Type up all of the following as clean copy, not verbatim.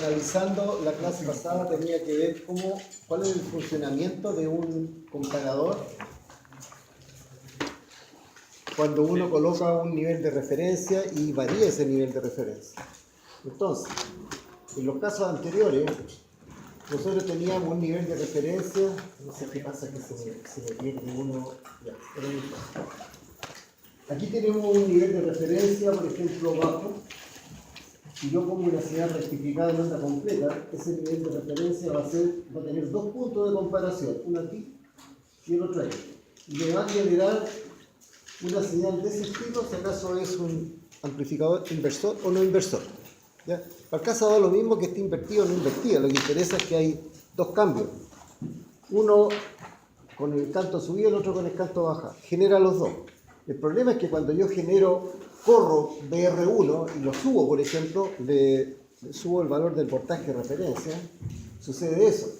analizando la clase pasada tenía que ver cuál es el funcionamiento de un comparador cuando uno coloca un nivel de referencia y varía ese nivel de referencia. Entonces, en los casos anteriores, nosotros teníamos un nivel de referencia, no sé qué pasa que se me pierde uno, ya, pero no importa. Aquí tenemos un nivel de referencia, por ejemplo, bajo. Si yo pongo una señal rectificada en onda completa, ese nivel de referencia va a tener dos puntos de comparación, uno aquí y el otro ahí. Y le va a generar una señal de ese estilo, si acaso es un amplificador inversor o no inversor. ¿Ya? Para el caso da lo mismo que esté invertido o no invertido, lo que interesa es que hay dos cambios. Uno con el canto subida y el otro con el canto baja. Genera los dos. El problema es que cuando yo corro BR1 y lo subo, por ejemplo, le subo el valor del voltaje de referencia, sucede eso.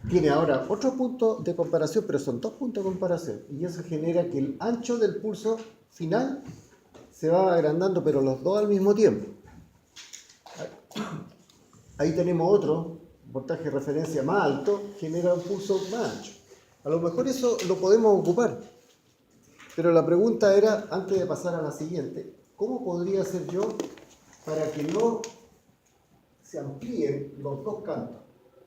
Tiene ahora otro punto de comparación, pero son dos puntos de comparación. Y eso genera que el ancho del pulso final se va agrandando, pero los dos al mismo tiempo. Ahí tenemos otro voltaje de referencia más alto, genera un pulso más ancho. A lo mejor eso lo podemos ocupar. Pero la pregunta era, antes de pasar a la siguiente, ¿cómo podría hacer yo para que no se amplíen los dos cantos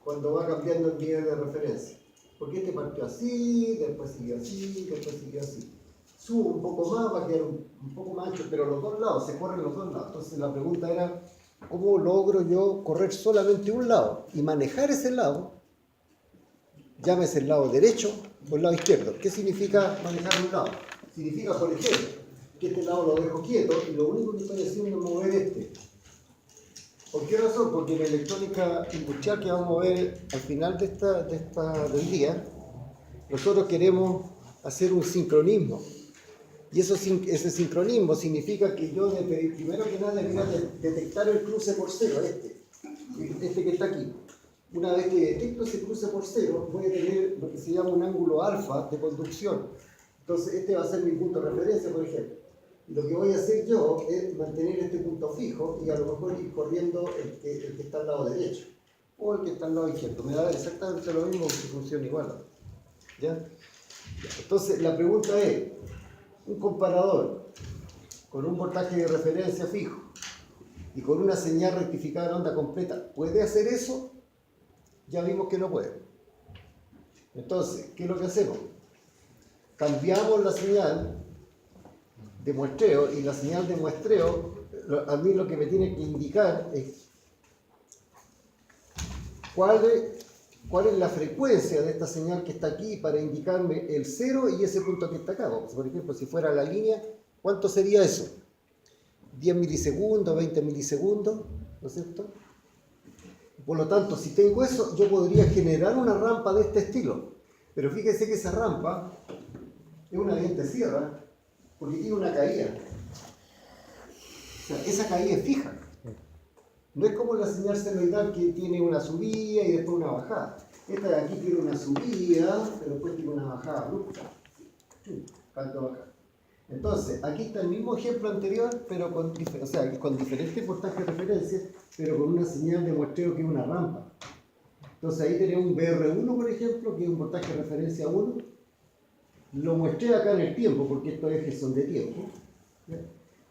cuando va cambiando el nivel de referencia? Porque este partió así, después siguió así, después siguió así. Subo un poco más, va a quedar un poco más ancho, pero los dos lados, se corren los dos lados. Entonces la pregunta era, ¿cómo logro yo correr solamente un lado y manejar ese lado? Llámese el lado derecho o el lado izquierdo. ¿Qué significa manejar un lado? Significa, por ejemplo, que este lado lo dejo quieto y lo único que estoy haciendo es mover este. ¿Por qué razón? Porque en la electrónica industrial que vamos a ver al final del día, nosotros queremos hacer un sincronismo. Y ese sincronismo significa que yo, primero que nada, debería detectar el cruce por cero, este que está aquí. Una vez que detecto ese cruce por cero, voy a tener lo que se llama un ángulo alfa de conducción. Entonces, este va a ser mi punto de referencia, por ejemplo. Y lo que voy a hacer yo es mantener este punto fijo y a lo mejor ir corriendo el que está al lado derecho o el que está al lado izquierdo. Me da exactamente lo mismo, que funciona igual. ¿Ya? Entonces, la pregunta es, un comparador con un voltaje de referencia fijo y con una señal rectificada en onda completa, ¿puede hacer eso? Ya vimos que no puede. Entonces, ¿qué es lo que hacemos? Cambiamos la señal de muestreo y la señal de muestreo, a mí lo que me tiene que indicar es cuál es la frecuencia de esta señal que está aquí para indicarme el cero y ese punto que está acá. Por ejemplo, si fuera la línea, ¿cuánto sería eso? 10 milisegundos, 20 milisegundos, ¿no es cierto? Por lo tanto, si tengo eso, yo podría generar una rampa de este estilo. Pero fíjense que esa rampa es una diente sierra porque tiene una caída. O sea, esa caída es fija. No es como la señal senoidal que tiene una subida y después una bajada. Esta de aquí tiene una subida, pero después tiene una bajada abrupta. Canto baja. Entonces, aquí está el mismo ejemplo anterior, pero con diferentes voltajes de referencia, pero con una señal de muestreo que es una rampa. Entonces ahí tenemos un BR1, por ejemplo, que es un voltaje de referencia 1. Lo muestré acá en el tiempo, porque estos ejes son de tiempo. ¿Ya?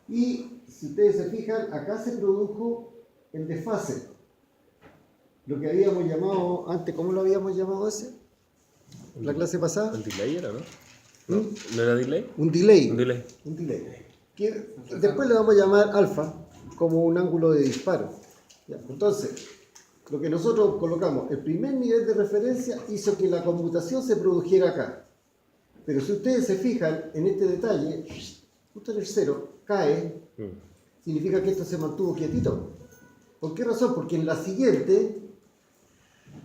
Y si ustedes se fijan, acá se produjo el desfase. Lo que habíamos llamado antes, ¿cómo lo habíamos llamado ese? ¿La clase pasada? ¿Un delay era, no? ¿No era delay? Un delay. Un delay. Un delay. Que después le vamos a llamar alfa, como un ángulo de disparo. ¿Ya? Entonces, lo que nosotros colocamos, el primer nivel de referencia hizo que la conmutación se produjera acá. Pero si ustedes se fijan en este detalle, justo en el cero, cae, significa que esto se mantuvo quietito. ¿Por qué razón? Porque en la siguiente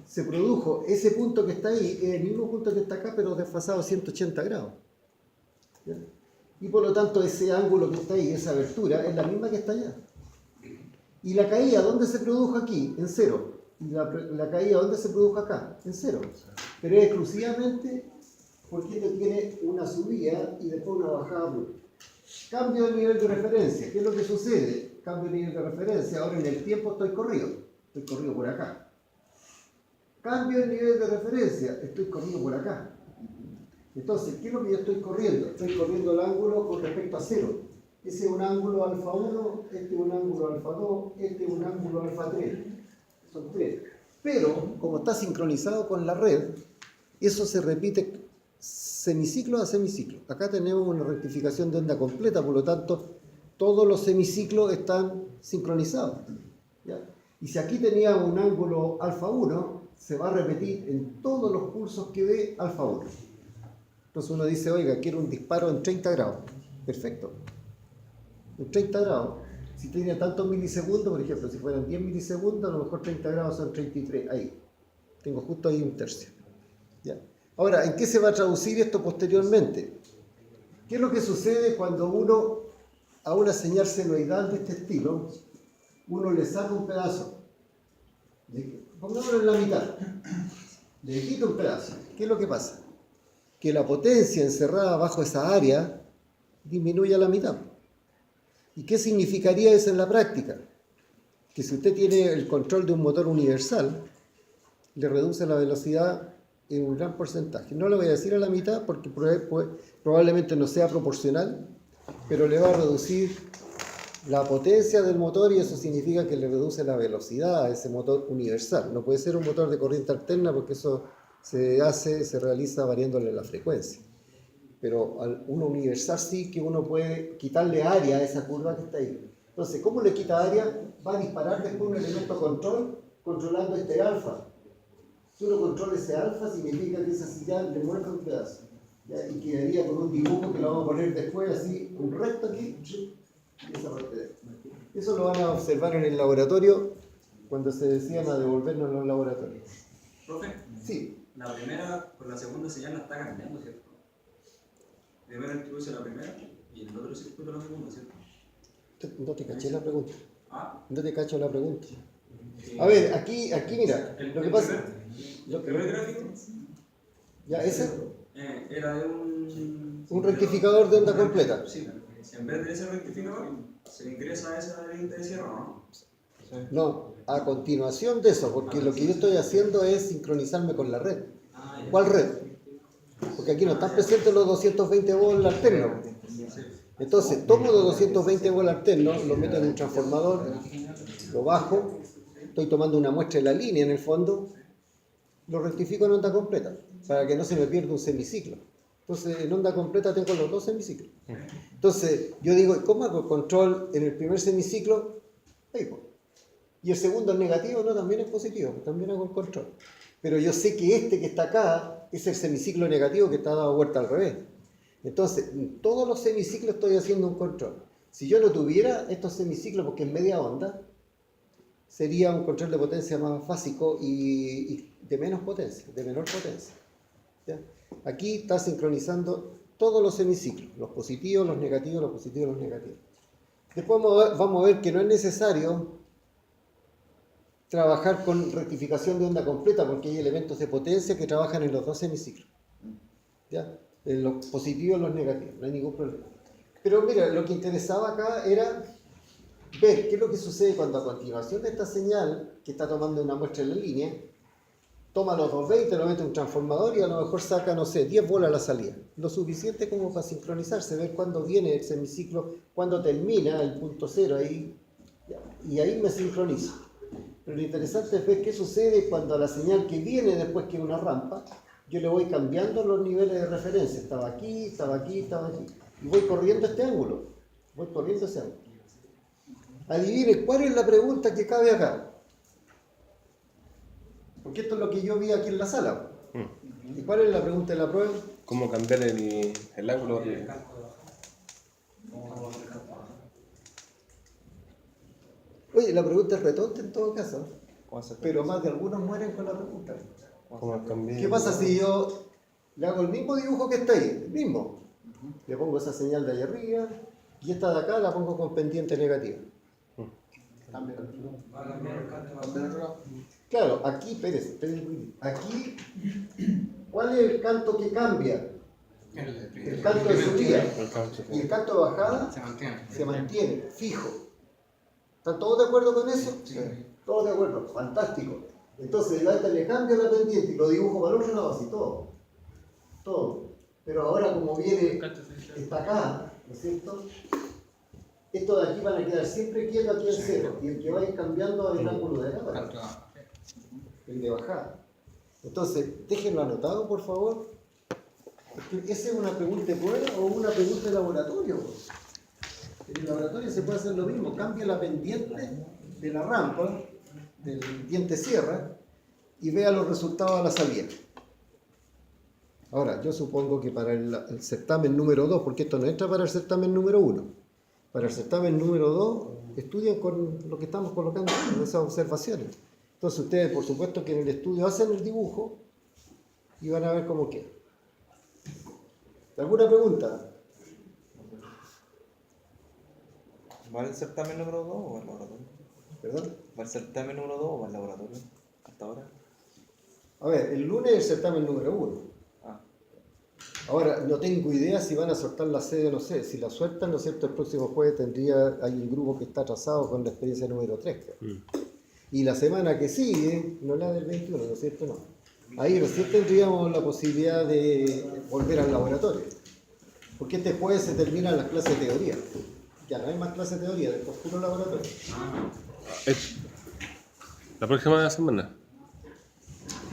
se produjo ese punto que está ahí, es el mismo punto que está acá, pero desfasado 180 grados. ¿Ya? Y por lo tanto ese ángulo que está ahí, esa abertura, es la misma que está allá. Y la caída, ¿dónde se produjo aquí? En cero. Y la caída, ¿dónde se produjo acá? En cero. Pero es exclusivamente porque esto tiene una subida y después una bajada. Cambio de nivel de referencia. ¿Qué es lo que sucede? Cambio de nivel de referencia. Ahora en el tiempo estoy corrido. estoy corrido por acá. Cambio el nivel de referencia, estoy corrido por acá. Entonces, ¿qué es lo que yo estoy corriendo? Estoy corriendo el ángulo con respecto a 0. Ese es un ángulo alfa 1, este es un ángulo alfa 2, este es un ángulo alfa 3. Son 3. Pero, como está sincronizado con la red, eso se repite semiciclo a semiciclo. Acá tenemos una rectificación de onda completa, por lo tanto, todos los semiciclos están sincronizados. ¿Ya? Y si aquí tenía un ángulo alfa 1, se va a repetir en todos los pulsos que dé alfa 1. Entonces uno dice, oiga, quiero un disparo en 30 grados. Perfecto. En 30 grados. Si tiene tantos milisegundos, por ejemplo, si fueran 10 milisegundos, a lo mejor 30 grados son 33. Ahí. Tengo justo ahí un tercio. ¿Ya? Ahora, ¿en qué se va a traducir esto posteriormente? ¿Qué es lo que sucede cuando uno, a una señal senoidal de este estilo, uno le saca un pedazo? Pongámoslo en la mitad. Le quita un pedazo. ¿Qué es lo que pasa? Que la potencia encerrada bajo esa área disminuye a la mitad. ¿Y qué significaría eso en la práctica? Que si usted tiene el control de un motor universal, le reduce la velocidad en un gran porcentaje. No lo voy a decir a la mitad porque probablemente no sea proporcional, pero le va a reducir la potencia del motor y eso significa que le reduce la velocidad a ese motor universal. No puede ser un motor de corriente alterna porque eso se realiza variándole la frecuencia. Pero al uno universal sí que uno puede quitarle área a esa curva que está ahí. Entonces, ¿cómo le quita área? Va a disparar después un elemento control controlando este alfa. Si uno controla ese alfa, significa que esa señal le muestra un pedazo. ¿Ya? Y quedaría con un dibujo que lo vamos a poner después, así, un recto aquí, y esa parte de ahí. Eso lo van a observar en el laboratorio cuando se decidan a devolvernos los laboratorios. Profe, Sí. la primera con la segunda señal la está cambiando, ¿cierto? Primero introduce la primera y el otro circuito la segunda, ¿cierto? No te caché la pregunta. Ah, No te cacho la pregunta. A ver, aquí mira, lo que pasa... El primer gráfico ¿Ya ese? era de un... Un rectificador de onda completa. Sí, en vez de ese rectificador se ingresa esa línea de cierre, ¿no? No, a continuación de eso, porque lo que yo estoy haciendo es sincronizarme con la red. Ah, ya. ¿Cuál red? Porque aquí no están presentes los 220 volts alternos. Entonces, tomo los 220 volts alternos, lo meto en un transformador, lo bajo, estoy tomando una muestra de la línea en el fondo, lo rectifico en onda completa, para que no se me pierda un semiciclo. Entonces, en onda completa tengo los dos semiciclos. Entonces, yo digo, ¿cómo hago el control en el primer semiciclo? Ahí, pues. Y el segundo es negativo, no, también es positivo, también hago el control. Pero yo sé que este que está acá es el semiciclo negativo que está dado vuelta al revés. Entonces, en todos los semiciclos estoy haciendo un control. Si yo no tuviera estos semiciclos, porque en media onda, sería un control de potencia más básico y de menos potencia, de menor potencia. ¿Ya? Aquí está sincronizando todos los semiciclos, los positivos, los negativos, los positivos, los negativos. Después vamos a ver que no es necesario trabajar con rectificación de onda completa porque hay elementos de potencia que trabajan en los dos semiciclos. ¿Ya? En los positivos y los negativos, no hay ningún problema. Pero mira, lo que interesaba acá era ver qué es lo que sucede cuando a continuación de esta señal, que está tomando una muestra en la línea, toma los 220, lo mete en un transformador y a lo mejor saca, no sé, 10 bolas a la salida. Lo suficiente como para sincronizarse, ver cuándo viene el semiciclo, cuándo termina el punto cero ahí, y ahí me sincronizo. Pero lo interesante es ver qué sucede cuando a la señal que viene después que una rampa, yo le voy cambiando los niveles de referencia. Estaba aquí, estaba aquí, estaba aquí. Y voy corriendo este ángulo. Voy corriendo ese ángulo. Adivinen, ¿cuál es la pregunta que cabe acá? Porque esto es lo que yo vi aquí en la sala. ¿Y cuál es la pregunta de la prueba? ¿Cómo cambiar el ángulo? Oye, la pregunta es retonta en todo caso, pero más de algunos mueren con la pregunta. ¿Cómo cambiar? ¿Qué pasa si yo le hago el mismo dibujo que está ahí? El mismo. Le pongo esa señal de ahí arriba y esta de acá la pongo con pendiente negativa. Claro, aquí, espérese, aquí, ¿cuál es el canto que cambia? El canto de subida. Y el canto de bajada se mantiene fijo. ¿Están todos de acuerdo con eso? Sí. ¿Todos de acuerdo? Fantástico. Entonces, de alta le cambio la pendiente y lo dibujo para el otro lado, así todo. Todo. Pero ahora como viene, está acá, ¿no es cierto? Estos de aquí van a quedar siempre quietos aquí en cero. Y el que va a ir cambiando es el ángulo de cámara. El de bajada. Entonces, déjenlo anotado, por favor. ¿Esa es una pregunta de prueba o una pregunta de laboratorio? En el laboratorio se puede hacer lo mismo. Cambia la pendiente de la rampa, del diente sierra, y vea los resultados a la salida. Ahora, yo supongo que para el certamen número 2, porque esto no entra para el certamen número 1, para el certamen número 2, estudian con lo que estamos colocando en esas observaciones. Entonces ustedes, por supuesto, que en el estudio hacen el dibujo y van a ver cómo queda. ¿Alguna pregunta? ¿Va el certamen número 2 o el laboratorio? ¿Perdón? ¿Va el certamen número 2 o el laboratorio? Hasta ahora. A ver, el lunes es el certamen número 1. Ah, Ahora, no tengo idea si van a soltar la sede o no sé. Si la sueltan, ¿no es cierto? El próximo jueves hay un grupo que está atrasado con la experiencia número 3. Y la semana que sigue, no la del 21, ¿no es cierto? No. Ahí recién tendríamos la posibilidad de volver al laboratorio. Porque este jueves se terminan las clases de teoría. Ya no hay más clases de teoría, después puro laboratorio. La próxima semana.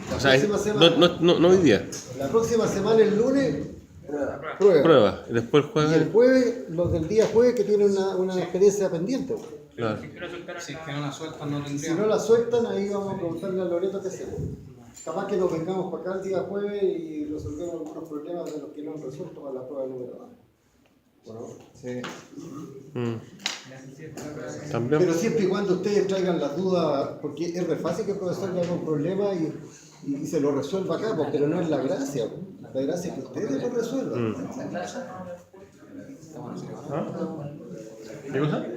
La O sea, próxima semana, no hoy día. la próxima semana, el lunes, prueba. Prueba. Y después el Y jueves. el jueves, los del día jueves que tienen una experiencia pendiente. Claro. Si es que no la sueltan, no Si tendríamos. no la sueltan, ahí vamos a preguntarle a Loreto qué hacemos. Capaz que nos vengamos para acá el día jueves y resolvemos algunos problemas de los que no han resuelto para la prueba número 2. Bueno, sí. También. pero siempre y cuando ustedes traigan las dudas, porque es re fácil que el profesor le haga un problema y se lo resuelva acá, pues, pero no es la gracia. La gracia es que ustedes lo resuelvan. ¿Ah? ¿Qué cosa?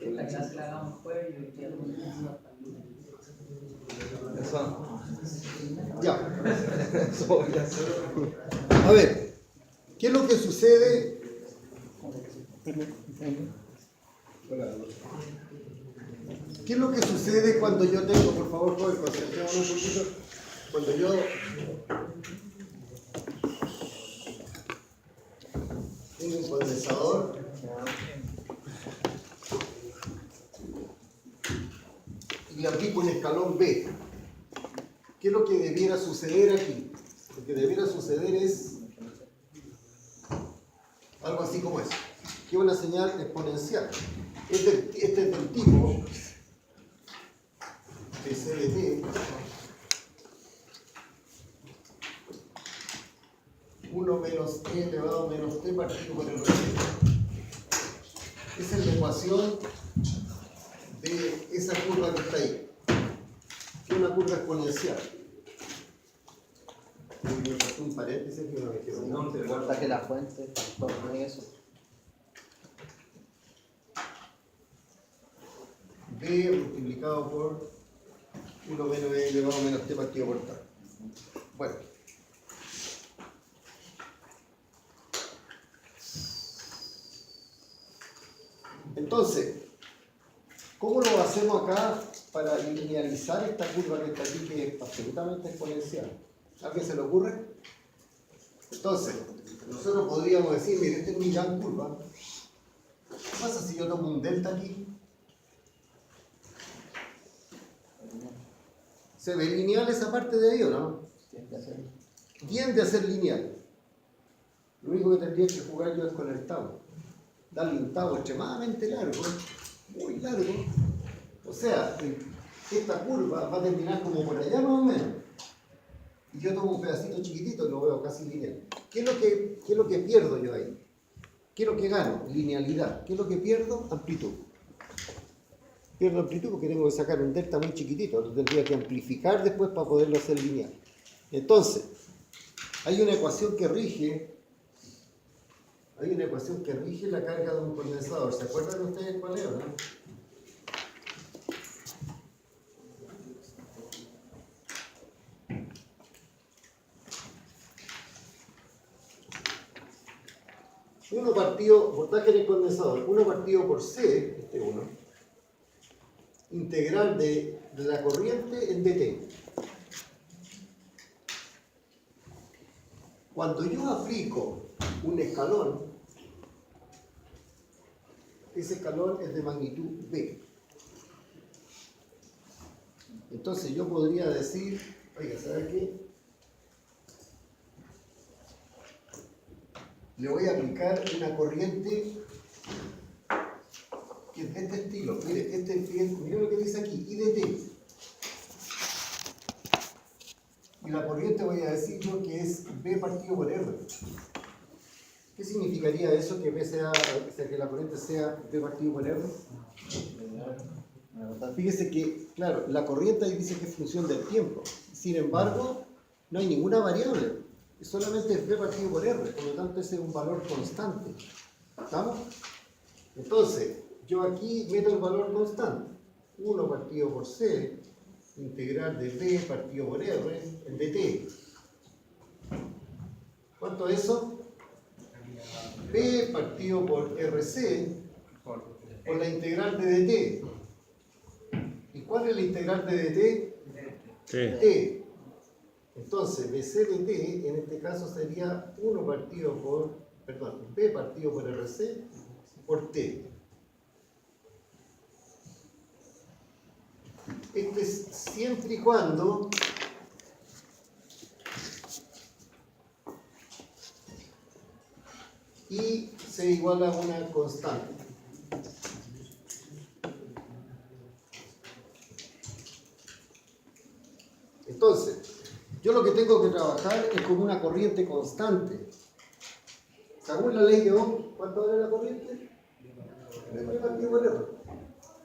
La clase la hagamos jueves y hoy día Eso. Ya. Eso voy a hacer. A ver, ¿qué es lo que sucede? ¿Qué es lo que sucede cuando yo tengo, por favor, joven, concentrémonos un poquito, cuando yo tengo un condensador y le aplico un escalón B? ¿Qué es lo que debiera suceder aquí? Lo que debiera suceder es algo así como eso, que es una señal exponencial. Este es del tipo de CDT 1 menos e elevado a menos t partido por el respecto. Esa es la ecuación de esa curva que está ahí, que es una curva exponencial. Un paréntesis que no me quedo. No te importa que la fuente, no es eso. B multiplicado por 1 menos e elevado a menos t partido por tal. Bueno. Entonces, ¿cómo lo hacemos acá para linealizar esta curva que está aquí, que es absolutamente exponencial? ¿A alguien se le ocurre? Entonces, nosotros podríamos decir, mire, esta es mi gran curva. ¿Qué pasa si yo tomo un delta aquí? ¿Se ve lineal esa parte de ahí o no? Tiende a ser lineal. Lo único que tendría que jugar yo es con el tau. Darle un tau extremadamente largo, muy largo. O sea, esta curva va a terminar como por allá más o menos. Y yo tomo un pedacito chiquitito y lo veo casi lineal. ¿Qué es lo que pierdo yo ahí? ¿Qué es lo que gano? Linealidad. ¿Qué es lo que pierdo? Amplitud. Pierdo amplitud porque tengo que sacar un delta muy chiquitito, lo tendría que amplificar después para poderlo hacer lineal. Entonces, hay una ecuación que rige la carga de un condensador. ¿Se acuerdan ustedes cuál es, no? Uno partido, voltaje en el condensador, 1 partido por C, este 1, integral de de la corriente en dt. Cuando yo aplico un escalón, ese escalón es de magnitud b. Entonces yo podría decir, oiga, ¿sabe qué? Le voy a aplicar una corriente que es de este estilo. Mire, mire lo que dice aquí, I dt. Y la corriente voy a decir yo que es B partido por R. ¿Qué significaría eso, que B sea, o sea, que la corriente sea B partido por R? Fíjese que, claro, la corriente ahí dice que es función del tiempo. Sin embargo, no hay ninguna variable. Solamente es B partido por R. Por lo tanto, ese es un valor constante. ¿Estamos? Entonces, yo aquí meto el valor constante. 1 partido por C, integral de B partido por R en dt. ¿Cuánto es eso? B partido por RC por la integral de dt. ¿Y cuál es la integral de dt? Sí. T. Entonces, BC de T en este caso sería 1 partido por, perdón, B partido por RC por T. Este es siempre y cuando I sea igual a una constante. Entonces, yo lo que tengo que trabajar es con una corriente constante. Según la ley de Ohm, ¿cuánto vale la corriente? B partido por R.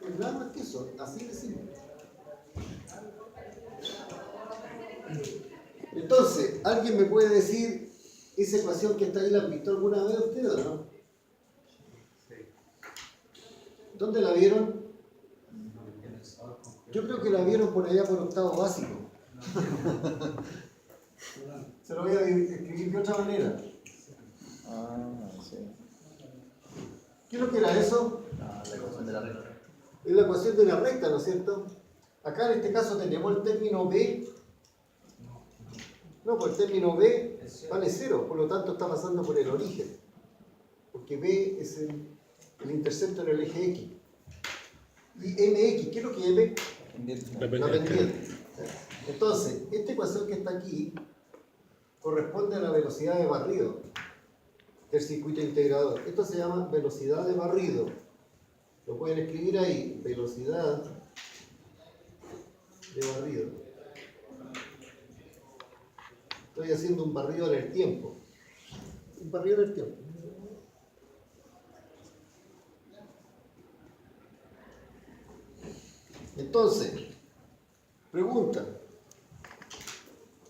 Es nada más que eso, así de simple. Entonces, ¿alguien me puede decir esa ecuación que está ahí, la han visto alguna vez ustedes o no? ¿Dónde la vieron? Yo creo que la vieron por allá por octavo básico. Se lo voy a escribir de otra manera. Ah, sí. ¿Qué es lo que era eso? Ah, la ecuación de la recta. Es la ecuación de una recta, ¿no es cierto? Acá en este caso tenemos el término B. No, pues el término B vale 0, por lo tanto está pasando por el origen. Porque B es el intercepto en el eje X. Y MX, ¿qué es lo que es M? La pendiente. Entonces, esta ecuación que está aquí corresponde a la velocidad de barrido del circuito integrador. Esto se llama velocidad de barrido. Lo pueden escribir ahí, velocidad de barrido. Estoy haciendo un barrido en el tiempo. Un barrido en el tiempo. Entonces, pregunta.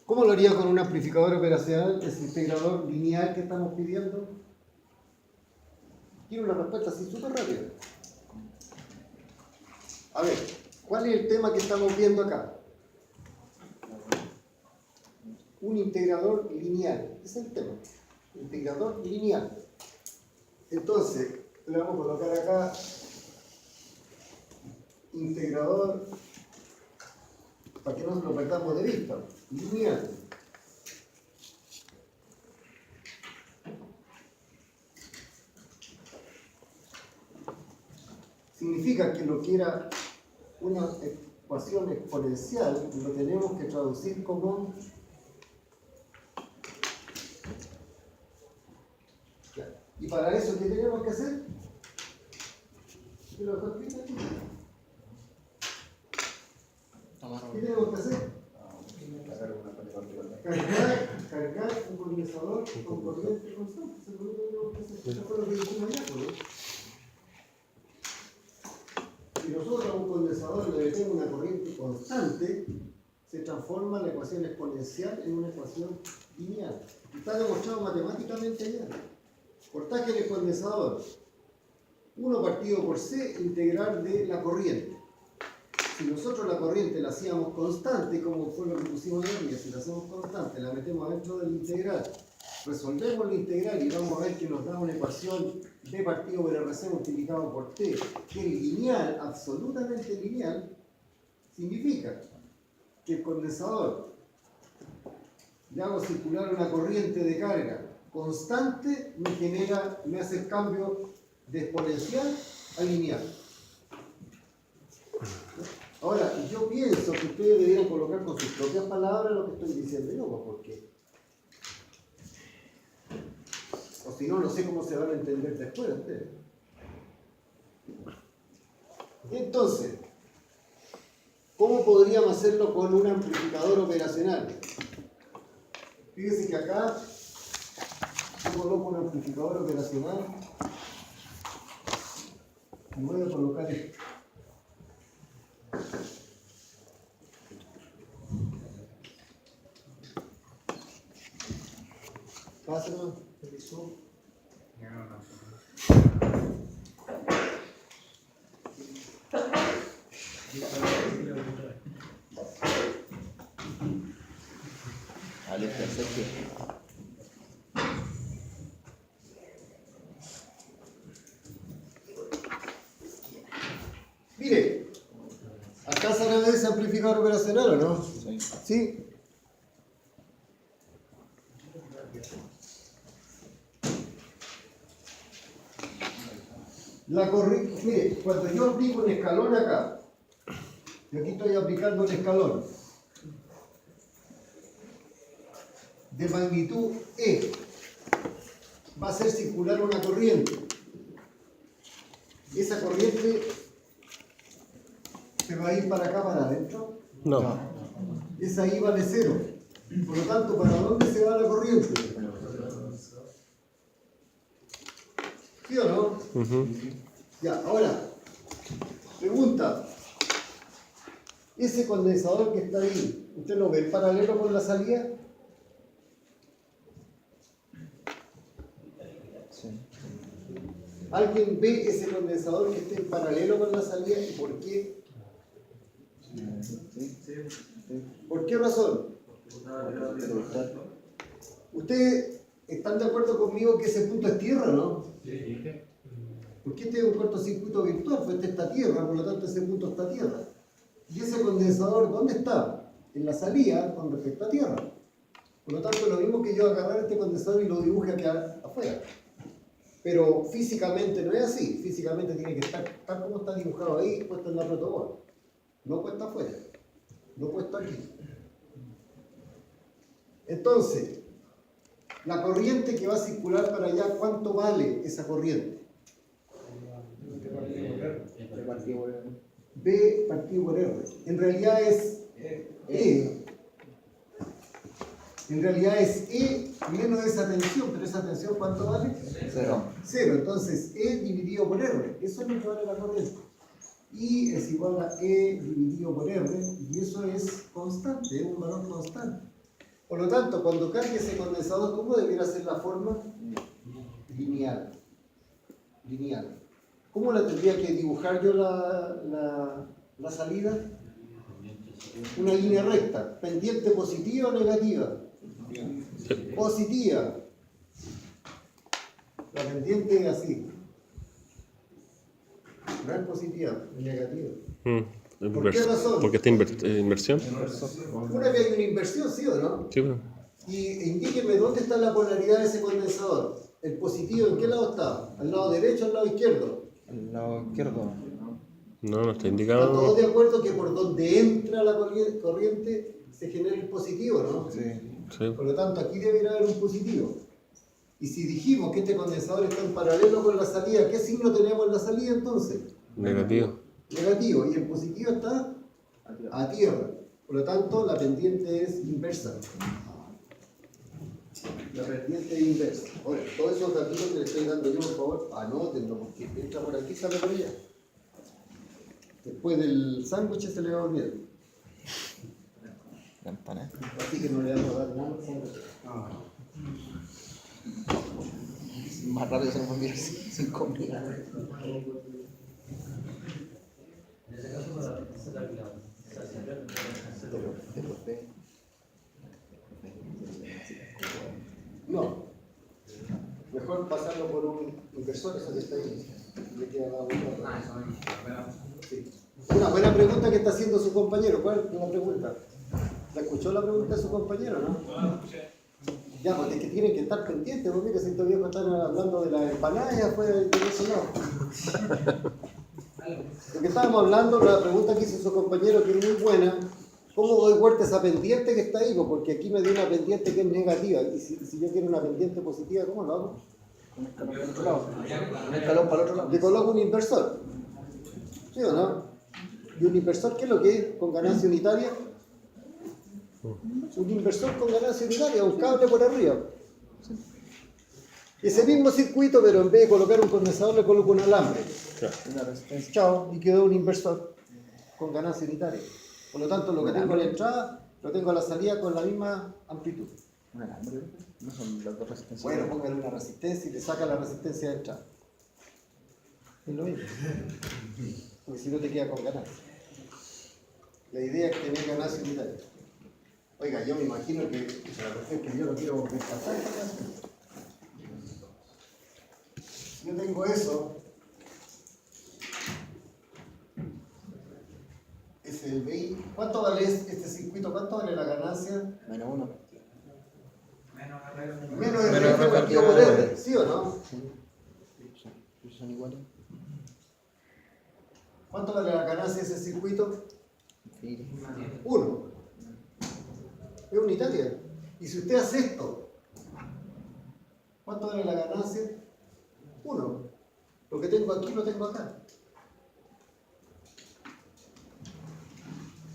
¿Cómo lo haría con un amplificador operacional, ese integrador lineal que estamos pidiendo? Quiero una respuesta así súper rápida. A ver, ¿cuál es el tema que estamos viendo acá? Un integrador lineal. Ese es el tema. Integrador lineal. Entonces, le vamos a colocar acá integrador, para que no lo perdamos de vista, lineal. Significa que lo que era una ecuación exponencial, lo tenemos que traducir como... ¿Y para eso qué tenemos que hacer? ¿Qué lo está escrito aquí? ¿Qué tenemos que hacer? Cargar un condensador con corriente constante. Eso es lo que tenemos que hacer. Eso fue lo que dijimos allá, ¿no? Si nosotros a un condensador le metemos una corriente constante, se transforma la ecuación exponencial en una ecuación lineal. Está demostrado matemáticamente allá. Voltaje en el condensador. 1 partido por C integral de la corriente. Si nosotros la corriente la hacíamos constante, como fue lo que pusimos en la si la hacemos constante, la metemos adentro del integral, resolvemos la integral y vamos a ver que nos da una ecuación B partido por RC multiplicado por T, que es lineal, absolutamente lineal. Significa que el condensador le hago circular una corriente de carga constante, me hace el cambio de exponencial a lineal. Ahora, yo pienso que ustedes debieran colocar con sus propias palabras lo que estoy diciendo yo, pues, porque o si no, no sé cómo se van a entender después ustedes. Entonces, ¿cómo podríamos hacerlo con un amplificador operacional? Fíjense que acá yo coloco un amplificador operacional y voy a colocar esto. Pásalo, Jesús. Alex, Sergio. Mire, acá se ve ese amplificador operacional, ¿o no? Sí. Sí. La corriente, mire, cuando yo aplico un escalón acá, y aquí estoy aplicando un escalón de magnitud E, va a hacer circular una corriente. Esa corriente se va a ir para acá, para adentro. No. Esa I vale 0. Por lo tanto, ¿para dónde se va la corriente? ¿Sí o no? Ya, ahora, pregunta. Ese condensador que está ahí, ¿usted lo ve paralelo con la salida? Sí. ¿Alguien ve ese condensador que esté en paralelo con la salida y por qué? ¿Por qué razón? ¿Ustedes están de acuerdo conmigo que ese punto es tierra, no? Sí. Porque este es un cortocircuito virtual, pues este está tierra, por lo tanto ese punto está tierra. ¿Y ese condensador dónde está? En la salida con respecto a tierra. Por lo tanto, lo mismo que yo agarrar este condensador y lo dibuje acá afuera. Pero físicamente no es así. Físicamente tiene que estar tal como está dibujado ahí, puesto en la protoboard. No puesto afuera. No puesto aquí. Entonces, la corriente que va a circular para allá, ¿cuánto vale esa corriente? B partido por R. En realidad es E. En realidad es E menos esa tensión, pero esa tensión ¿cuánto vale? 0. 0. Entonces E dividido por R. Eso es lo que vale la corriente. I es igual a E dividido por R y eso es constante, es un valor constante. Por lo tanto, cuando cargue ese condensador, ¿cómo debiera ser la forma? Lineal. Lineal. ¿Cómo la tendría que dibujar yo la salida? Una línea recta. ¿Pendiente positiva o negativa? Positiva. La pendiente es así. No es positiva, es negativa. ¿Por qué razón? Porque está inversión. Una que hay una inversión, ¿sí o no? Sí, pues. Y indíqueme dónde está la polaridad de ese condensador. ¿El positivo en qué lado está? ¿Al lado derecho o al lado izquierdo? Al lado izquierdo. No, no está ¿Están indicado. todos de acuerdo que por donde entra la corriente se genera el positivo, no? Sí. Sí. Por lo tanto, aquí debería haber un positivo. Y si dijimos que este condensador está en paralelo con la salida, ¿qué signo tenemos en la salida entonces? Negativo. Negativo. Y el positivo está a tierra. Por lo tanto, la pendiente es inversa. La pendiente es inversa. Ahora, todos esos datos que le estoy dando yo, por favor, anótenlo, porque entra por aquí, sale por allá. Después del sándwich se le va a olvidar. La empanada. Así que no le vamos a dar nada. Más rápido se nos va a enviar sin comida. No. Mejor pasarlo por un inversor, eso que está ahí. Le queda la otra. Sí. Una buena pregunta que está haciendo su compañero. ¿Cuál es la pregunta? ¿La escuchó la pregunta de su compañero, no? Ya, pues es que tienen que estar pendientes, porque mira, si estos viejos están hablando de las empanadas ya fue de eso lado. Lo que estábamos hablando, la pregunta que hizo su compañero, que es muy buena, ¿cómo doy vuelta a esa pendiente que está ahí? Pues porque aquí me dio una pendiente que es negativa, y si yo quiero una pendiente positiva, ¿cómo lo hago? Un escalón para el otro lado. Un escalón para el otro lado. Le coloco un inversor, ¿sí o no? ¿Y un inversor qué es lo que es? ¿Con ganancia unitaria? Un inversor con ganancia unitaria, un cable por arriba. Ese mismo circuito, pero en vez de colocar un condensador, le coloco un alambre. Una resistencia. Chao, y quedó un inversor con ganancia unitaria. Por lo tanto, lo que tengo a la entrada, lo tengo a la salida con la misma amplitud. Un alambre, no son las dos resistencias. Bueno, póngale una resistencia y le saca la resistencia de entrada. Es lo mismo. Porque si no te queda con ganancia. La idea es tener ganancia unitaria. Oiga, yo me imagino que yo no quiero repasar esta clase. Yo tengo eso. Es el BI. ¿Cuánto vale este circuito? ¿Cuánto vale la ganancia? Menos uno. Menos de RF partido por R, ¿sí o no? Son iguales. ¿Cuánto vale la ganancia de ese circuito? Sí. 1. Es unitaria. Y si usted hace esto, ¿cuánto vale la ganancia? 1. Lo que tengo aquí lo tengo acá.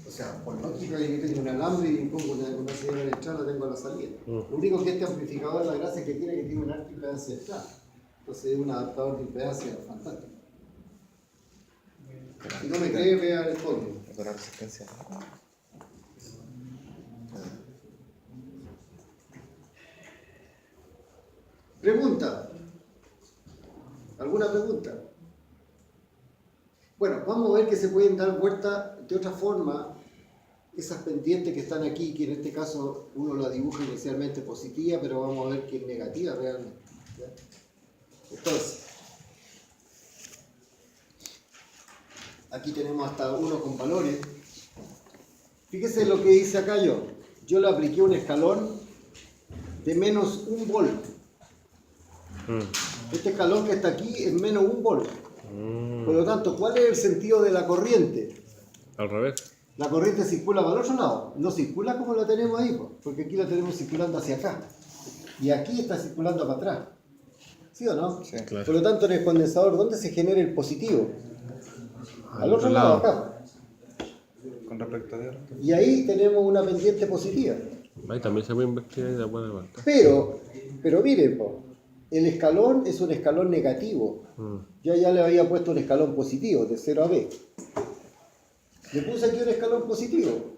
O sea, por lógica, yo tengo un alambre y pongo una señal de entrada, la tengo a la salida. Lo único que este amplificador, la gracia que tiene un alta impedancia de entrada. Entonces es un adaptador de impedancia fantástico. Si no me cree, vea el código. Con la resistencia. Pregunta. ¿Alguna pregunta? Bueno, vamos a ver que se pueden dar vuelta de otra forma esas pendientes que están aquí, que en este caso uno la dibuja inicialmente positiva, pero vamos a ver que es negativa realmente. ¿Ya? Entonces, aquí tenemos hasta uno con valores. Fíjese lo que hice acá yo. Yo le apliqué un escalón de menos 1 volt. Este escalón que está aquí es menos 1 volt. Por lo tanto, ¿cuál es el sentido de la corriente? Al revés. La corriente circula para el otro lado. No circula como la tenemos ahí, porque aquí la tenemos circulando hacia acá. Y aquí está circulando para atrás. ¿Sí o no? Sí, claro. Por lo tanto, en el condensador, ¿dónde se genera el positivo? Al otro lado, acá. con respecto a Dios. Y ahí tenemos una pendiente positiva. Ahí también se puede invertir ahí de buena vuelta. Pero miren, el escalón es un escalón negativo. Yo ya le había puesto un escalón positivo, de 0 a B. Le puse aquí un escalón positivo.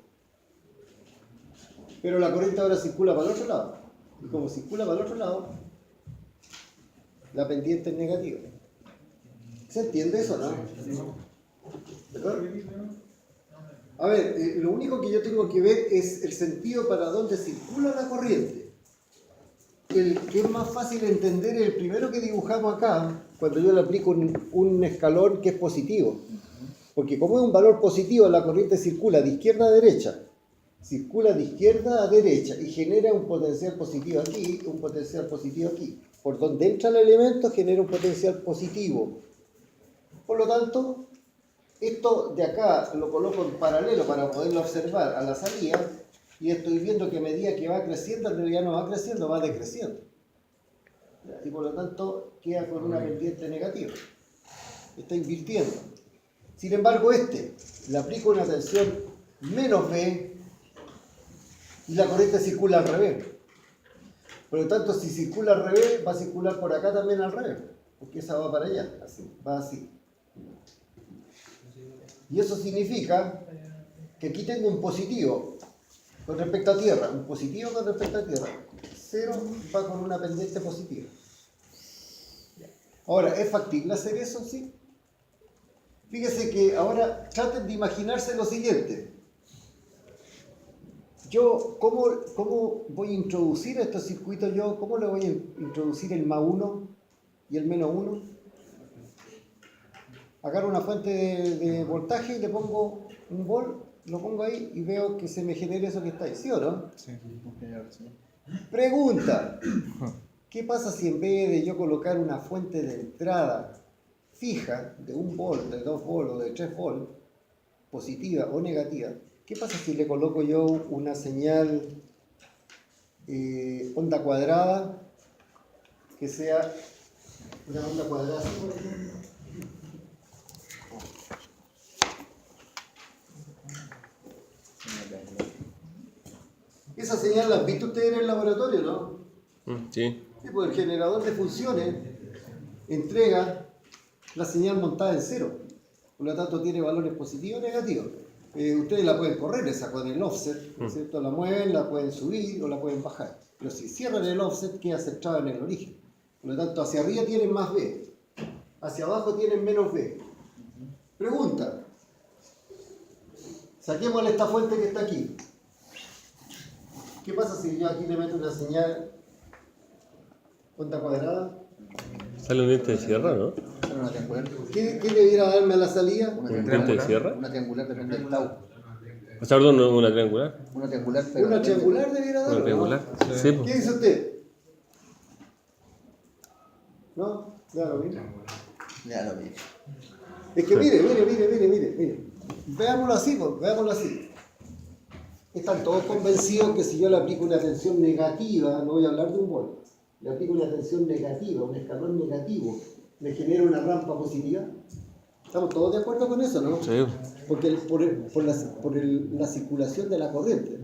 Pero la corriente ahora circula para el otro lado. Y como circula para el otro lado, la pendiente es negativa. ¿Se entiende eso, no? ¿Verdad? A ver, lo único que yo tengo que ver es el sentido para dónde circula la corriente. El que es más fácil entender es el primero que dibujamos acá, cuando yo le aplico un escalón que es positivo. Porque como es un valor positivo, la corriente circula de izquierda a derecha. Circula de izquierda a derecha y genera un potencial positivo aquí, un potencial positivo aquí. Por donde entra el elemento genera un potencial positivo. Por lo tanto, esto de acá lo coloco en paralelo para poderlo observar a la salida y estoy viendo que a medida que va creciendo, en realidad no va creciendo, va decreciendo. Y por lo tanto queda con una pendiente negativa. Está invirtiendo. Sin embargo, le aplico una tensión menos B y la corriente circula al revés. Por lo tanto, si circula al revés, va a circular por acá también al revés, porque esa va para allá, así, va así. Y eso significa que aquí tengo un positivo con respecto a tierra, un positivo con respecto a tierra. 0 va con una pendiente positiva. Ahora, ¿es factible hacer eso? Sí. Fíjese que ahora traten de imaginarse lo siguiente. Yo, ¿cómo voy a introducir a estos circuitos? ¿Cómo le voy a introducir el más 1 y el menos 1? agarro una fuente de voltaje y le pongo un volt, lo pongo ahí y veo que se me genera eso que está ahí, ¿sí o no? Sí. Pregunta, ¿qué pasa si en vez de yo colocar una fuente de entrada fija de 1 volt, de 2 volt o de 3 volt, positiva o negativa, qué pasa si le coloco yo una señal onda cuadrada, que sea una onda cuadrada así, por ejemplo? Esa señal la han visto ustedes en el laboratorio, ¿no? Sí. Sí, pues el generador de funciones entrega la señal montada en cero. Por lo tanto, tiene valores positivos o negativos. Ustedes la pueden correr esa con el offset, ¿no es cierto? La mueven, la pueden subir o la pueden bajar. Pero si cierran el offset, queda centrada en el origen. Por lo tanto, hacia arriba tienen más B, hacia abajo tienen menos B. Pregunta. Saquémosle esta fuente que está aquí. ¿Qué pasa si yo aquí le meto una señal onda cuadrada? Sale un diente de sierra, ¿no? Una triangular. ¿Qué debiera darme a la salida? Una ¿Un diente de triangular. sierra? Una triangular depende del tau. O sea, perdón, una triangular. Una triangular, pero ¿Una depende- triangular debiera darme? Una triangular. Sí, ¿No? pues. ¿Qué dice usted? ¿No? Ya lo vi. Ya lo vi. Es que mire. Veámoslo así, pues, veámoslo así. Están todos convencidos que si yo le aplico una tensión negativa, no voy a hablar de un volt, le aplico una tensión negativa, un escalón negativo, me genera una rampa positiva. ¿Estamos todos de acuerdo con eso, no? Sí. Porque por la circulación de la corriente.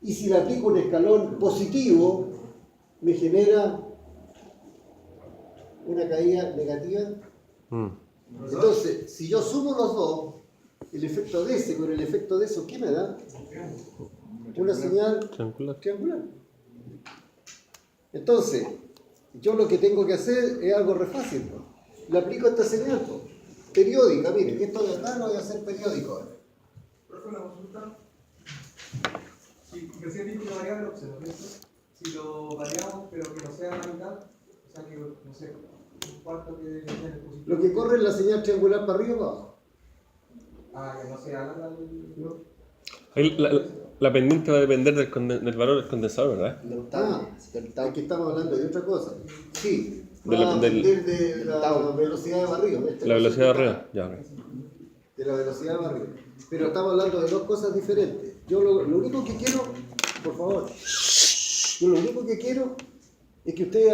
Y si le aplico un escalón positivo, me genera una caída negativa. Entonces, si yo sumo los dos, el efecto de ese con el efecto de eso, ¿qué me da? Una señal Triangular. triangular. Entonces, yo lo que tengo que hacer es algo re fácil, ¿no? Le aplico esta señal, ¿no? Periódica, miren, esto de acá lo voy a hacer periódico ahora. Profe, una consulta. Si recién dijo que variaba el offset, ¿cierto? Si lo variamos, pero que no sea la mitad, o sea que, no sé, un cuarto que tiene el positivo. Lo que corre es la señal triangular para arriba o para abajo. Ah, que no sea la ¿No? Ahí la pendiente va a depender del valor del condensador, ¿verdad? Del tau. Del tau. Aquí estamos hablando de otra cosa. Sí, De va a del- depender de la velocidad de barrido. La velocidad de arriba. Ya, ok. De la velocidad de barrido. Pero estamos hablando de dos cosas diferentes. Yo lo único que quiero, por favor, yo lo único que quiero es que ustedes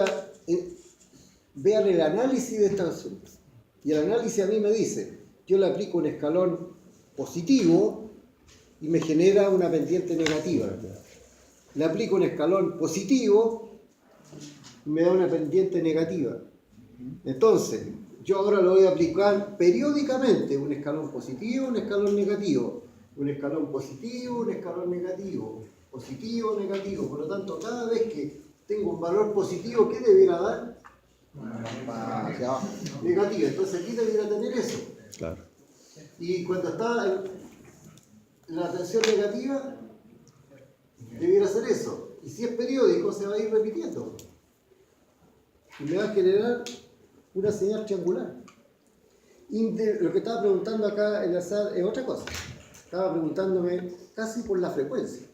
vean el análisis de estos asuntos. Y el análisis a mí me dice, yo le aplico un escalón positivo y me genera una pendiente negativa. Le aplico un escalón positivo y me da una pendiente negativa. Entonces, yo ahora lo voy a aplicar periódicamente, un escalón positivo, un escalón negativo, un escalón positivo, un escalón negativo, positivo, negativo. Por lo tanto, cada vez que tengo un valor positivo, ¿qué debiera dar? Hacia abajo. Negativo. Entonces aquí debiera tener eso. Claro. Y cuando está en la tensión negativa, debiera ser eso. Y si es periódico, se va a ir repitiendo. Y me va a generar una señal triangular. Lo que estaba preguntando acá el azar es otra cosa. Estaba preguntándome casi por la frecuencia.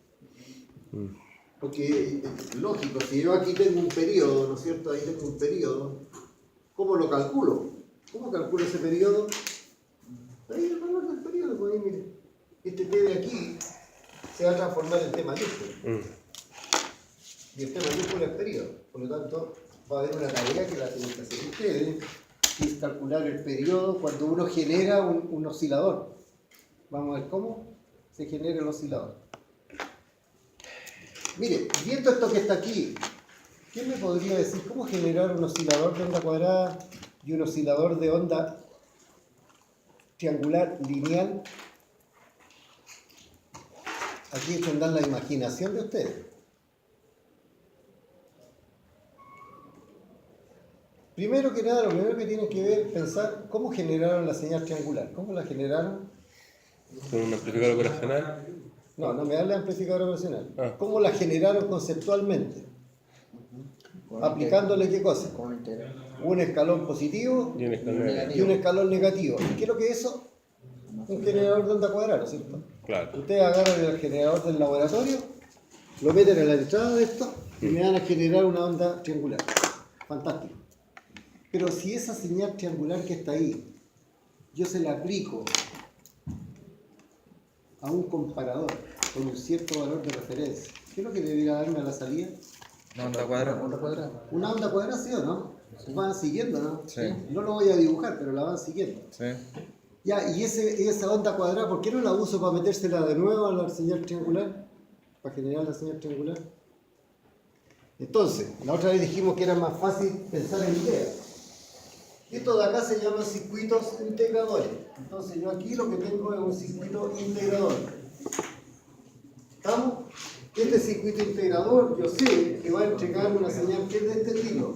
Porque, lógico, si yo aquí tengo un periodo, ¿no es cierto? Ahí tengo un periodo. ¿Cómo lo calculo? ¿Cómo calculo ese periodo? Ahí el valor del periodo, pues ahí mire. Este T de aquí se va a transformar en T mayúsculo. Y el T mayúsculo es periodo. Por lo tanto, va a haber una tarea que la tienen que hacer ustedes, que es calcular el periodo cuando uno genera un oscilador. Vamos a ver cómo se genera el oscilador. Mire, viendo esto que está aquí, ¿quién me podría decir cómo generar un oscilador de onda cuadrada y un oscilador de onda triangular lineal? Aquí tendrán la imaginación de ustedes. Primero que nada, lo primero que tienen que ver, pensar cómo generaron la señal triangular. ¿Cómo la generaron? Con un amplificador operacional. No me hable de amplificador operacional. Ah. ¿Cómo la generaron conceptualmente? aplicándole qué cosa, Con un integral. un escalón positivo Y en escalera. y un escalón negativo. ¿Y qué es lo que es eso? Un generador de onda cuadrada, ¿no es cierto? Claro. Ustedes agarran el generador del laboratorio, lo meten en la entrada de esto y me van a generar una onda triangular. Fantástico. Pero si esa señal triangular que está ahí, yo se la aplico a un comparador con un cierto valor de referencia, ¿qué es lo que debería darme a la salida? No, onda cuadrada. Onda cuadrada. ¿Una onda cuadrada, sí o no? Van siguiendo, ¿no? Sí. No lo voy a dibujar, pero la van siguiendo. Sí. Ya, y esa onda cuadrada, ¿por qué no la uso para metérsela de nuevo a la señal triangular? Para generar la señal triangular. Entonces, la otra vez dijimos que era más fácil pensar en ideas. Esto de acá se llama circuitos integradores. Entonces yo aquí lo que tengo es un circuito integrador. ¿Estamos? Este circuito integrador yo sé que va a entregar una señal que es de este estilo.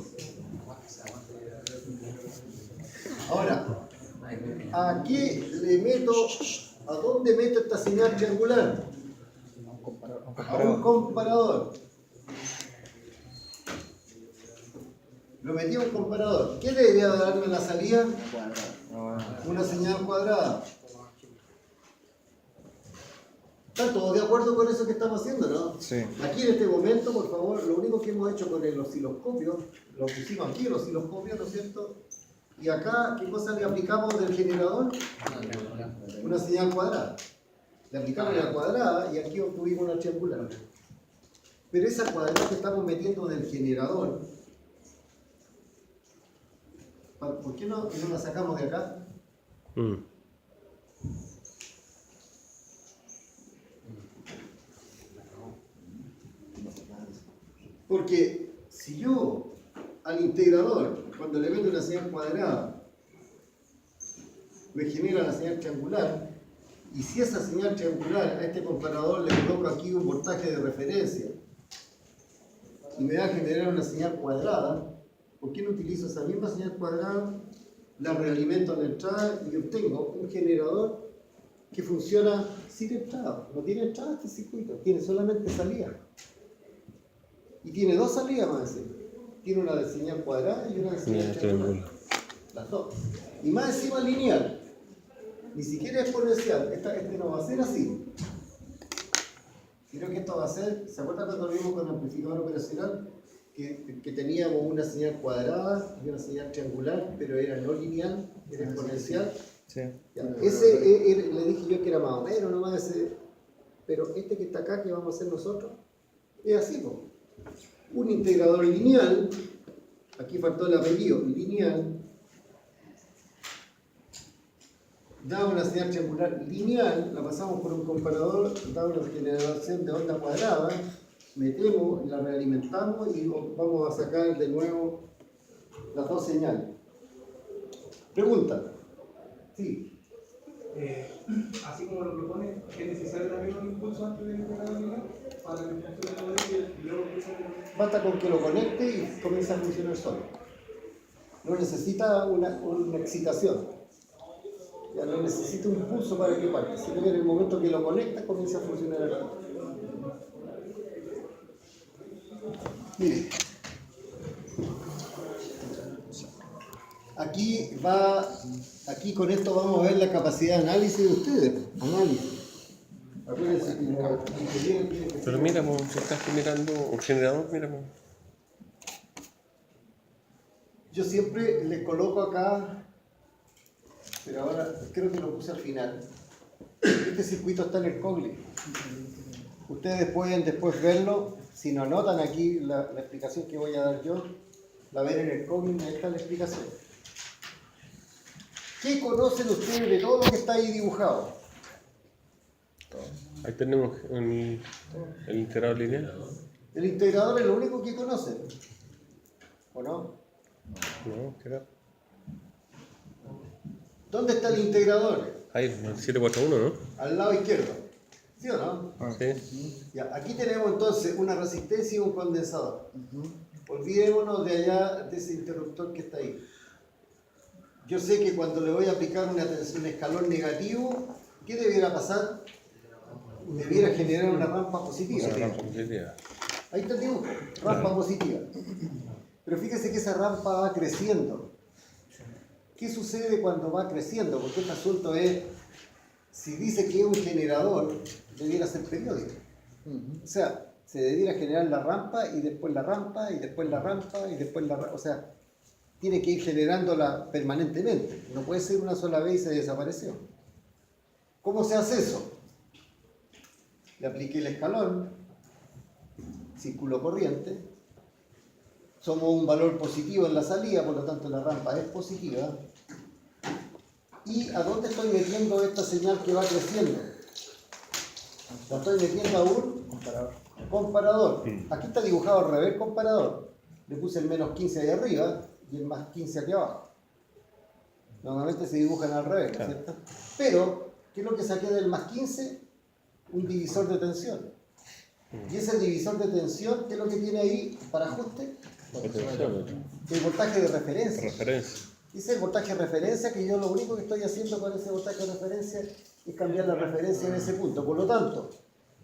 Ahora, ¿a qué le meto, a dónde meto esta señal triangular? A un comparador. Lo metí a un comparador. ¿Qué debería darme la salida? Cuadrada. Una señal cuadrada. ¿Están todos de acuerdo con eso que estamos haciendo, no? Sí. Aquí en este momento, por favor, lo único que hemos hecho con el osciloscopio, lo pusimos aquí el osciloscopio, ¿no es cierto? Y acá, ¿qué cosa le aplicamos del generador? Una señal cuadrada. Le aplicamos la cuadrada y aquí obtuvimos una triangular. Pero esa cuadrada que estamos metiendo del generador, ¿por qué no la sacamos de acá? Porque si yo al integrador, cuando le meto una señal cuadrada, me genera la señal triangular, y si esa señal triangular a este comparador le coloco aquí un voltaje de referencia y me va a generar una señal cuadrada, ¿por qué no utilizo esa misma señal cuadrada, la realimento en la entrada y obtengo un generador que funciona sin entrada? No tiene entrada este circuito, tiene solamente salida. Y tiene dos salidas más encima. Tiene una de señal cuadrada y una de señal triangular. Las dos. Y más encima lineal. Ni siquiera exponencial. Este no va a ser así. Sino que esto va a ser, ¿se acuerdan cuando vimos con el amplificador operacional? Que teníamos una señal cuadrada y una señal triangular, pero era no lineal, era exponencial. Sí. Ya, ese le dije yo que era más o menos, nomás ese. Pero este que está acá, que vamos a hacer nosotros, es así, po. Un integrador lineal, aquí faltó el apellido, lineal, da una señal triangular lineal, la pasamos por un comparador, da una generación de onda cuadrada, metemos, la realimentamos y vamos a sacar de nuevo las dos señales. Pregunta. Sí. Así como lo propone, ¿es necesario también un impulso antes de entregar la unidad para que funcione el modelo y luego empiece a... Basta con que lo conecte y comienza a funcionar solo. No necesita una excitación. Ya no necesita un impulso para que parte, sino que en el momento que lo conecta comienza a funcionar el reloj. Mire. Aquí con esto vamos a ver la capacidad de análisis de ustedes. Análisis. Acuérdense que los ingenieros tienen que Pero mira, po, si estás generando un generador, mira, po. Yo siempre le coloco acá, pero ahora creo que lo puse al final. Este circuito está en el COGLI. Ustedes pueden después verlo, si no anotan aquí la explicación que voy a dar yo, la ven en el COGLI, ahí está la explicación. ¿Qué conocen ustedes de todo lo que está ahí dibujado? Ahí tenemos el integrador lineal. El integrador es lo único que conocen, ¿o no? No, ¿qué era? ¿Dónde está el integrador? Ahí, el 741, ¿no? Al lado izquierdo, ¿sí o no? Sí. Ya, aquí tenemos entonces una resistencia y un condensador. Olvidémonos de allá, de ese interruptor que está ahí. Yo sé que cuando le voy a aplicar un escalón negativo, ¿qué debiera pasar? Debiera generar una rampa positiva. Una rampa positiva. Ahí está el dibujo, rampa positiva. Pero fíjese que esa rampa va creciendo. ¿Qué sucede cuando va creciendo? Porque este asunto es, si dice que es un generador, debiera ser periódico. O sea, se debiera generar la rampa y después la rampa y después la rampa y después la rampa. O sea, tiene que ir generándola permanentemente. No puede ser una sola vez y se desapareció. ¿Cómo se hace eso? Le apliqué el escalón, círculo corriente, somos un valor positivo en la salida, por lo tanto la rampa es positiva. ¿Y a dónde estoy metiendo esta señal que va creciendo? La estoy metiendo a un comparador. Aquí está dibujado al revés comparador. Le puse el menos 15 ahí arriba y el más 15 aquí abajo. Normalmente se dibujan al revés, ¿no es cierto? Pero, ¿qué es lo que saqué del más 15? Un divisor de tensión. Y ese divisor de tensión, ¿qué es lo que tiene ahí para ajuste? El voltaje de referencia. Referencia. Ese es el voltaje de referencia, que yo lo único que estoy haciendo con ese voltaje de referencia es cambiar la referencia en ese punto. Por lo tanto,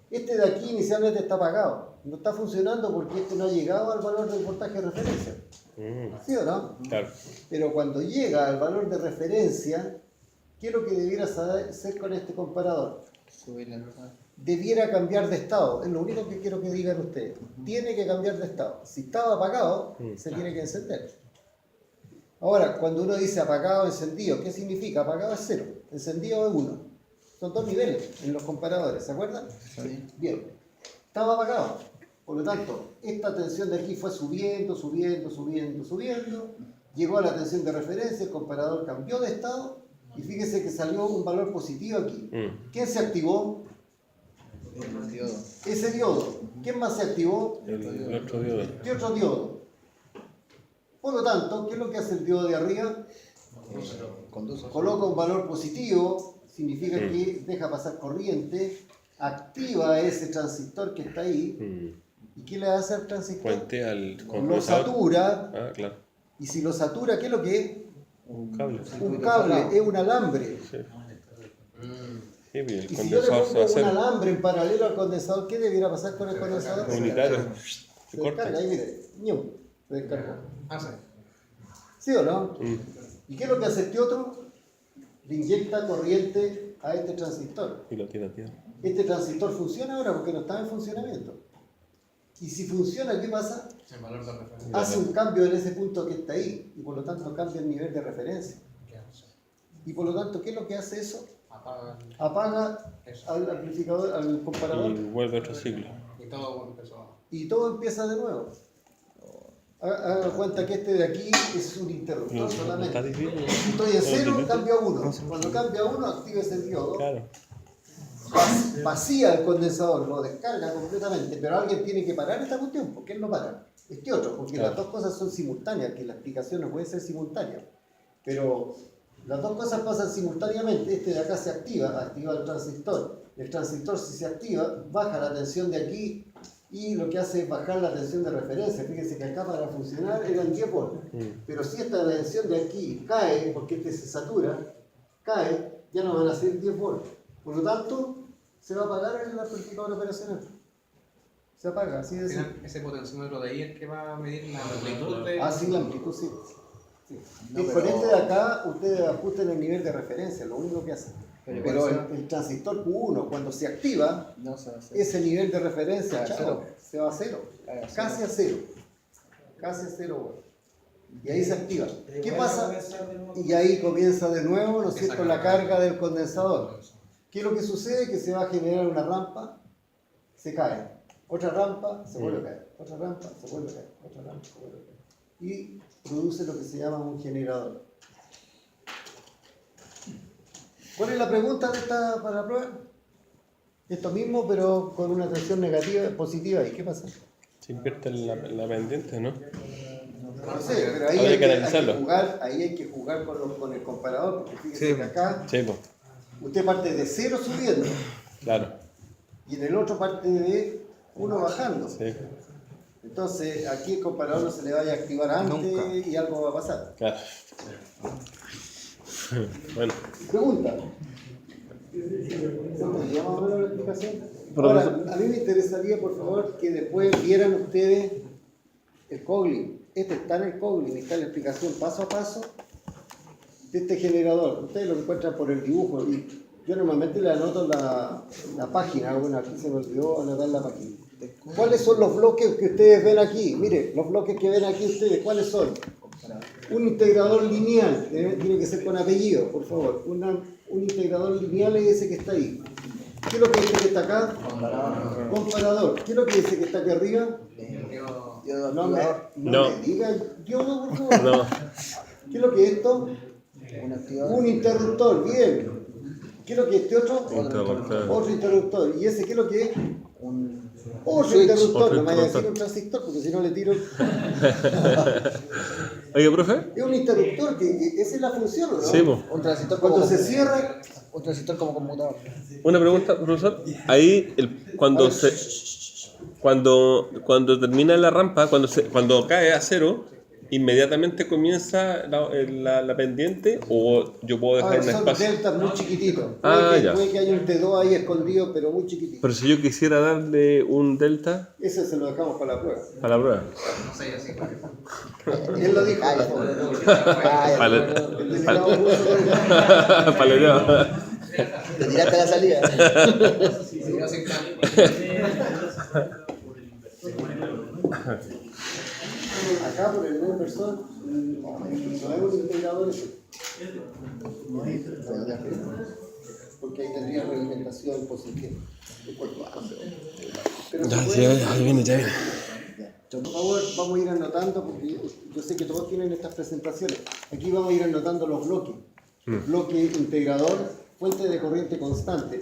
este de aquí inicialmente está apagado. No está funcionando porque este no ha llegado al valor del voltaje de referencia. ¿Sí o no? Claro. Pero cuando llega al valor de referencia, ¿qué es lo que debiera hacer con este comparador? Subir la luz. Debiera cambiar de estado. Es lo único que quiero que digan ustedes. Tiene que cambiar de estado. Si estaba apagado, se tiene que encender. Ahora, cuando uno dice apagado, encendido, ¿qué significa? Apagado es 0, encendido es 1. Son dos niveles en los comparadores, ¿se acuerdan? Sí. Bien. Estaba apagado. Por lo tanto, esta tensión de aquí fue subiendo, subiendo, subiendo, subiendo. Llegó a la tensión de referencia, el comparador cambió de estado y fíjese que salió un valor positivo aquí. ¿Quién se activó? El diodo. Ese diodo. ¿Quién más se activó? El otro diodo. ¿Qué otro diodo? Por lo tanto, ¿qué es lo que hace el diodo de arriba? Conduce. Coloca un valor positivo, significa que deja pasar corriente, activa ese transistor que está ahí. ¿Y qué le hace al transistor? Puente al Lo condensador. satura, Ah, claro. y si lo satura, ¿qué es lo que es? Un cable. Un cable, es un alambre. Sí. Sí, bien, el Y si yo le condensador se va a pongo un hacer alambre en paralelo al condensador, ¿qué debiera pasar con el condensador? unitario. Se Se corta. descarga, ahí mire, ¡ñum! Se descargó. Ah, sí. ¿Sí o no? ¿Y qué es lo que hace este otro? Le inyecta corriente a este transistor. Y lo tira a tierra. Este transistor funciona ahora porque no estaba en funcionamiento. Y si funciona, ¿qué pasa? El valor de referencia. Hace un cambio en ese punto que está ahí y por lo tanto cambia el nivel de referencia. ¿Qué hace? Y por lo tanto, ¿qué es lo que hace eso? Apaga Apaga eso. al amplificador, al comparador Y vuelve otro ciclo. Y todo empezó. y todo empieza de nuevo. Hagan cuenta que este de aquí es un interruptor No, está solamente. difícil. Estoy en 0, No, cambio a 1. Cuando cambia a 1, activa ese diodo. Claro. Vacía el condensador, lo descarga completamente, pero alguien tiene que parar esta cuestión, porque él no para. Este otro, porque Claro. las dos cosas son simultáneas, que la explicación no puede ser simultánea. Pero las dos cosas pasan simultáneamente. Este de acá se activa el transistor. El transistor, si se activa, baja la tensión de aquí y lo que hace es bajar la tensión de referencia. Fíjense que acá para funcionar eran 10 volts. Pero si esta tensión de aquí cae, porque este se satura, cae, ya no van a ser 10 volts. Por lo tanto, se va a apagar el amplificador operacional. Se apaga, así de Al simple. final, ese potenciómetro de ahí es que va a medir la amplitud de. Ah, sí, la amplitud, sí. Sí. No, Y con pero- este de acá, ustedes ajustan el nivel de referencia, lo único que hacen. Pero Pero igual el transistor Q1, cuando se activa, no se va a hacer. ese nivel de referencia, Cae a chao, cero. se va a cero. Cae a cero. Casi a cero. Casi a cero, bueno. Y ahí se activa. ¿Qué pasa? Y ahí comienza de nuevo, ¿no es cierto?, la carga del condensador. ¿Qué es lo que sucede? Que se va a generar una rampa, se cae. Otra rampa, se vuelve a caer. Otra rampa, se vuelve a caer. Otra rampa, se vuelve a caer. Y produce lo que se llama un generador. ¿Cuál es la pregunta de esta para la prueba? Esto mismo, pero con una tensión negativa, positiva. ¿Y qué pasa? Se invierte en la pendiente, ¿no? No sé, pero ahí Habría hay que que analizarlo. jugar, ahí hay que jugar con el comparador, porque fíjense que acá Sí, pues. usted parte de 0 subiendo Claro. y en el otro parte de 1 bajando. Sí, Entonces aquí el comparador no se le vaya a activar antes Nunca. y algo va a pasar. claro. Bueno. Pregunta. ¿Se entendía más o menos la explicación? Profesor. Ahora, a mí me interesaría, por favor, que después vieran ustedes el Coglin. Este está en el Kotlin, está la explicación paso a paso de este generador. Ustedes lo encuentran por el dibujo y yo normalmente le anoto la página. Bueno, aquí se me olvidó anotar la página. ¿Cuáles son los bloques que ustedes ven aquí? Mire, los bloques que ven aquí ustedes, ¿cuáles son? Un integrador lineal, tiene que ser con apellido, por favor. Un integrador lineal es ese que está ahí. ¿Qué es lo que dice que está acá? Comparador. ¿Qué es lo que dice que está aquí arriba? No me digan yo, por favor. No. ¿Qué es lo que es esto? Un interruptor, bien. ¿Qué es lo que es este otro? Interruptor. Otro interruptor. ¿Y ese qué es lo que es? Otro switch. interruptor. Otro No me vaya a decir interruptor. un transistor porque si no le tiro. Oye, profe. Es un interruptor, que esa es la función, ¿no? Sí, pues. Un transistor como Cuando se cierra, un transistor como computador. Una pregunta, profesor. Ahí, cuando termina la rampa, cuando cae a cero, inmediatamente comienza la pendiente, o yo puedo dejar un son espacio. deltas muy chiquititos. Ah, ya. Puede que haya un T2 ahí escondido, pero muy chiquitito. Pero si yo quisiera darle un delta Ese se lo dejamos para la prueba. a la prueba. No sé, así. Él lo dijo. Ah, ya. por favor. Ah, ya. Vale. El designado curso. Paleteado. Te tiraste la salida. Si no se cambia. Acá por el nuevo persona, no es un integrador eso. Porque ahí tendría realimentación positiva. Pero Ya, se sí, puede- ya viene, ya viene. Por favor, vamos a ir anotando, porque yo sé que todos tienen estas presentaciones. Aquí vamos a ir anotando los bloques. Bloque integrador, fuente de corriente constante.